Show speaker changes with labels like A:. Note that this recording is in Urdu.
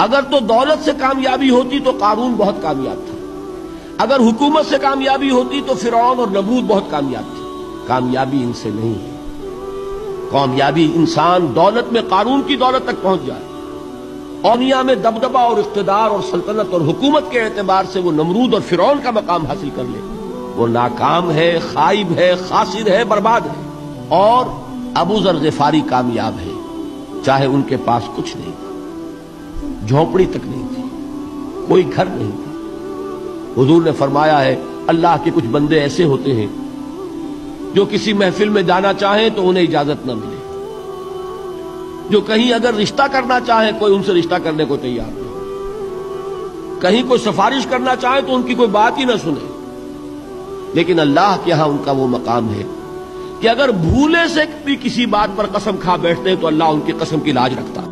A: اگر تو دولت سے کامیابی ہوتی تو قارون بہت کامیاب تھا، اگر حکومت سے کامیابی ہوتی تو فرعون اور نمرود بہت کامیاب تھے۔ کامیابی ان سے نہیں ہے، کامیابی انسان دولت میں قارون کی دولت تک پہنچ جائے اور دنیا میں دبدبہ اور اقتدار اور سلطنت اور حکومت کے اعتبار سے وہ نمرود اور فرعون کا مقام حاصل کر لے، وہ ناکام ہے، خائب ہے، خاسر ہے، برباد ہے۔ اور ابو ذر غفاری کامیاب ہے، چاہے ان کے پاس کچھ نہیں تھا، جھونپڑی تک نہیں تھی، کوئی گھر نہیں تھا۔ حضور نے فرمایا ہے اللہ کے کچھ بندے ایسے ہوتے ہیں جو کسی محفل میں جانا چاہیں تو انہیں اجازت نہ ملے، جو کہیں اگر رشتہ کرنا چاہیں کوئی ان سے رشتہ کرنے کو تیار نہیں، کہیں کوئی سفارش کرنا چاہیں تو ان کی کوئی بات ہی نہ سنے۔ لیکن اللہ کے ہاں ان کا وہ مقام ہے کہ اگر بھولے سے بھی کسی بات پر قسم کھا بیٹھتے ہیں تو اللہ ان کی قسم کی لاج رکھتا ہے۔